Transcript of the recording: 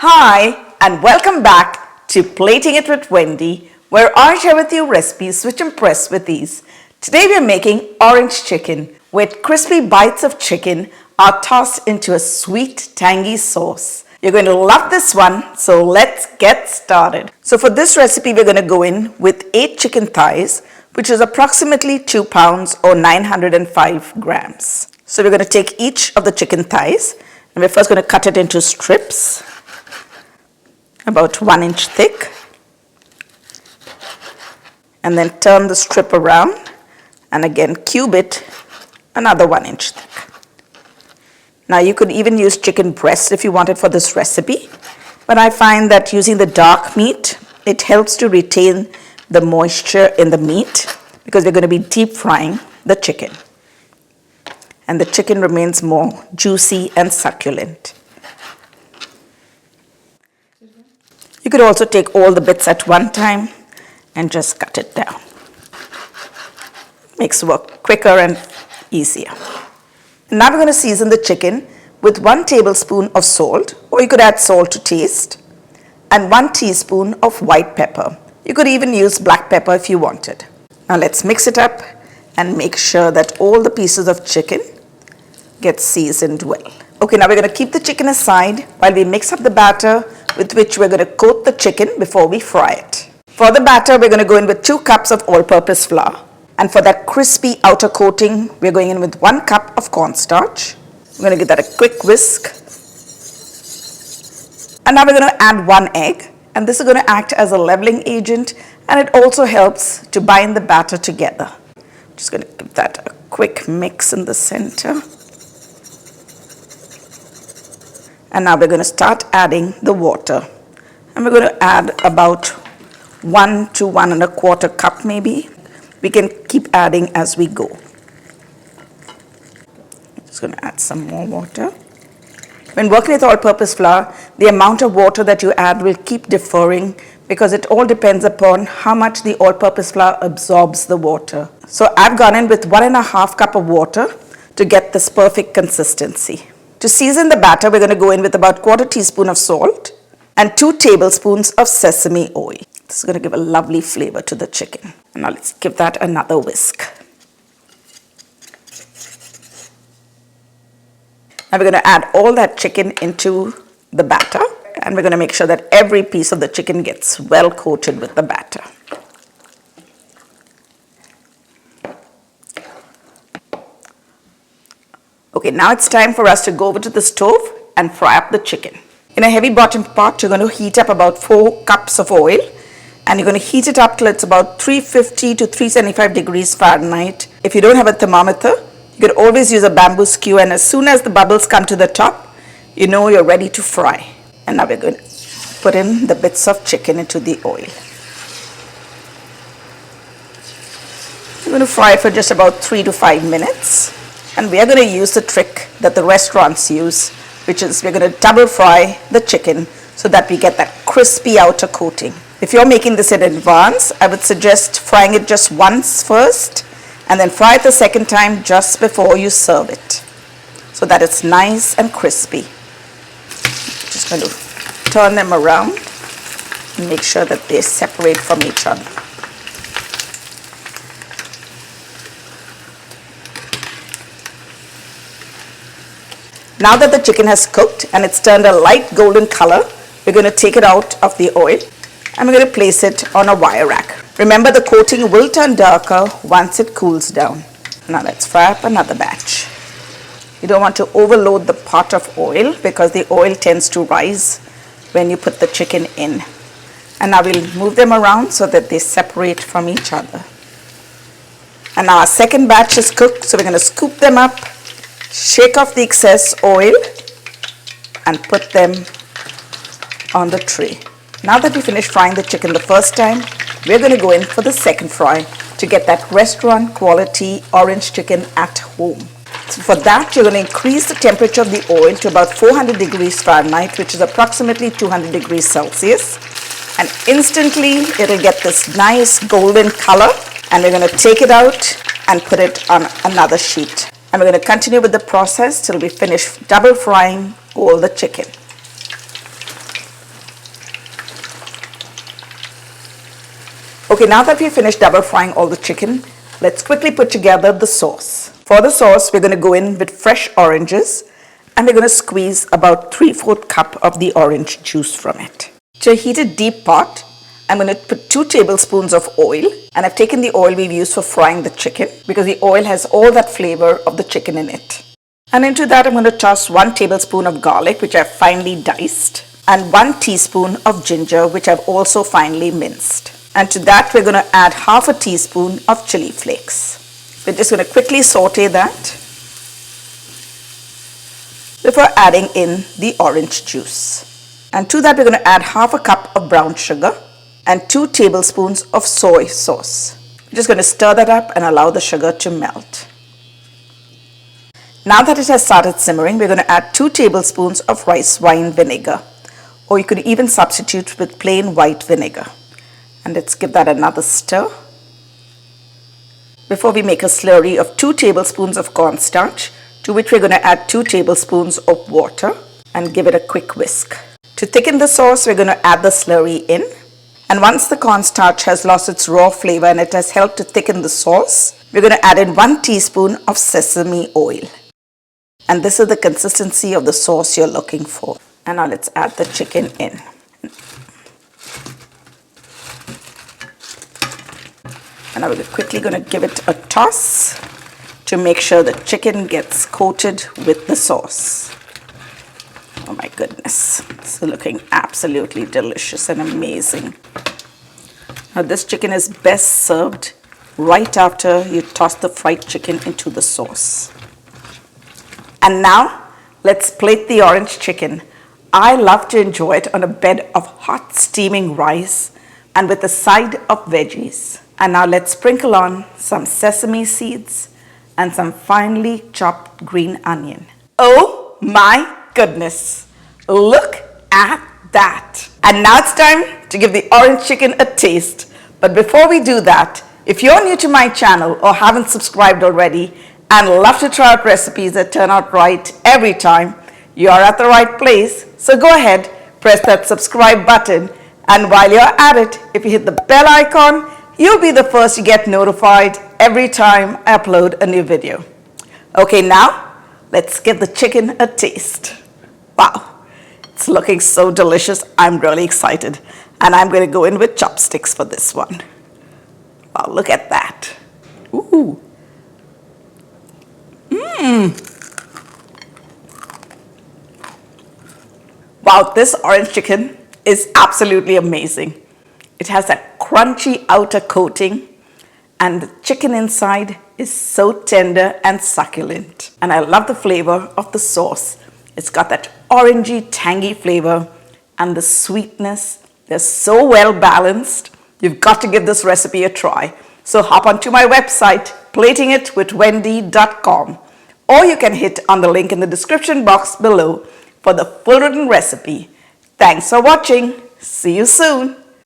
Hi, and welcome back to Plating It with Wendy, where I share with you recipes which impress with ease. Today we are making orange chicken, where crispy bites of chicken are tossed into a sweet, tangy sauce. You're going to love this one, so let's get started. So for this recipe, we're going to go in with 8 chicken thighs, which is approximately 2 pounds or 905 grams. So we're going to take each of the chicken thighs, and we're first going to cut it into strips about 1 inch thick, and then turn the strip around and again cube it another 1 inch thick. Now you could even use chicken breast if you wanted for this recipe, but I find that using the dark meat, it helps to retain the moisture in the meat because we're going to be deep frying the chicken, and the chicken remains more juicy and succulent. You could also take all the bits at one time and just cut it down. Makes work quicker and easier. Now we're going to season the chicken with 1 tablespoon of salt, or you could add salt to taste, and 1 teaspoon of white pepper. You could even use black pepper if you wanted. Now let's mix it up and make sure that all the pieces of chicken get seasoned well. Okay, now we're going to keep the chicken aside while we mix up the batter with which we're going to coat the chicken before we fry it. For the batter, we're going to go in with 2 cups of all-purpose flour. And for that crispy outer coating, we're going in with 1 cup of cornstarch. We're going to give that a quick whisk. And now we're going to add 1 egg. And this is going to act as a leveling agent, and it also helps to bind the batter together. Just going to give that a quick mix in the center. And now we're going to start adding the water. And we're going to add about 1 to 1 1/4 cup maybe. We can keep adding as we go. Just going to add some more water. When working with all-purpose flour, the amount of water that you add will keep differing because it all depends upon how much the all-purpose flour absorbs the water. So I've gone in with 1 1/2 cup of water to get this perfect consistency. To season the batter, we're going to go in with about 1/4 teaspoon of salt and 2 tablespoons of sesame oil. This is going to give a lovely flavor to the chicken. And now let's give that another whisk. Now we're going to add all that chicken into the batter, and we're going to make sure that every piece of the chicken gets well coated with the batter. Okay, now it's time for us to go over to the stove and fry up the chicken. In a heavy bottom pot, you're going to heat up about 4 cups of oil, and you're going to heat it up till it's about 350 to 375 degrees Fahrenheit. If you don't have a thermometer, you could always use a bamboo skewer, and as soon as the bubbles come to the top, you know you're ready to fry. And now we're going to put in the bits of chicken into the oil. We're going to fry for just about 3 to 5 minutes. And we are going to use the trick that the restaurants use, which is we're going to double fry the chicken so that we get that crispy outer coating. If you're making this in advance, I would suggest frying it just once first, and then fry it the second time just before you serve it, so that it's nice and crispy. Just going to turn them around and make sure that they separate from each other. Now that the chicken has cooked and it's turned a light golden color, we're going to take it out of the oil and we're going to place it on a wire rack. Remember, the coating will turn darker once it cools down. Now let's fry up another batch. You don't want to overload the pot of oil because the oil tends to rise when you put the chicken in. And now we'll move them around so that they separate from each other. And now our second batch is cooked, so we're going to scoop them up, shake off the excess oil, and put them on the tray. Now that we finished frying the chicken the first time, we're going to go in for the second fry to get that restaurant quality orange chicken at home. So for that, you're going to increase the temperature of the oil to about 400 degrees Fahrenheit, which is approximately 200 degrees Celsius. And instantly, it'll get this nice golden color, and we're going to take it out and put it on another sheet. And we're going to continue with the process till we finish double frying all the chicken. Okay, now that we've finished double frying all the chicken, let's quickly put together the sauce. For the sauce, we're going to go in with fresh oranges and we're going to squeeze about 3/4 cup of the orange juice from it. To a heated deep pot, I'm going to put 2 tablespoons of oil, and I've taken the oil we've used for frying the chicken because the oil has all that flavor of the chicken in it. And into that I'm going to toss 1 tablespoon of garlic, which I've finely diced, and 1 teaspoon of ginger, which I've also finely minced. And to that we're going to add half a teaspoon of chili flakes. We're just going to quickly saute that before adding in the orange juice. And to that we're going to add half a cup of brown sugar and 2 tablespoons of soy sauce. We're just going to stir that up and allow the sugar to melt. Now that it has started simmering, we're going to add 2 tablespoons of rice wine vinegar, or you could even substitute with plain white vinegar. And let's give that another stir before we make a slurry of 2 tablespoons of cornstarch, to which we're going to add 2 tablespoons of water and give it a quick whisk. To thicken the sauce, we're going to add the slurry in. And once the cornstarch has lost its raw flavor and it has helped to thicken the sauce, we're going to add in 1 teaspoon of sesame oil. And this is the consistency of the sauce you're looking for. And now let's add the chicken in. And now we're quickly going to give it a toss to make sure the chicken gets coated with the sauce. Oh my goodness, it's looking absolutely delicious and amazing. Now this chicken is best served right after you toss the fried chicken into the sauce. And now let's plate the orange chicken. I love to enjoy it on a bed of hot steaming rice and with a side of veggies. And now let's sprinkle on some sesame seeds and some finely chopped green onion. Oh my goodness, look at that. And now it's time to give the orange chicken a taste. But before we do that, if you're new to my channel or haven't subscribed already and love to try out recipes that turn out right every time, you're at the right place. So go ahead, press that subscribe button, and while you're at it, if you hit the bell icon, you'll be the first to get notified every time I upload a new video. Okay, now let's give the chicken a taste. Wow, it's looking so delicious. I'm really excited. And I'm going to go in with chopsticks for this one. Wow, look at that. Ooh. Wow, this orange chicken is absolutely amazing. It has that crunchy outer coating and the chicken inside is so tender and succulent. And I love the flavor of the sauce. It's got that orangey, tangy flavor and the sweetness. They're so well balanced. You've got to give this recipe a try. So hop onto my website, platingitwithwendy.com, or you can hit on the link in the description box below for the full written recipe. Thanks for watching. See you soon.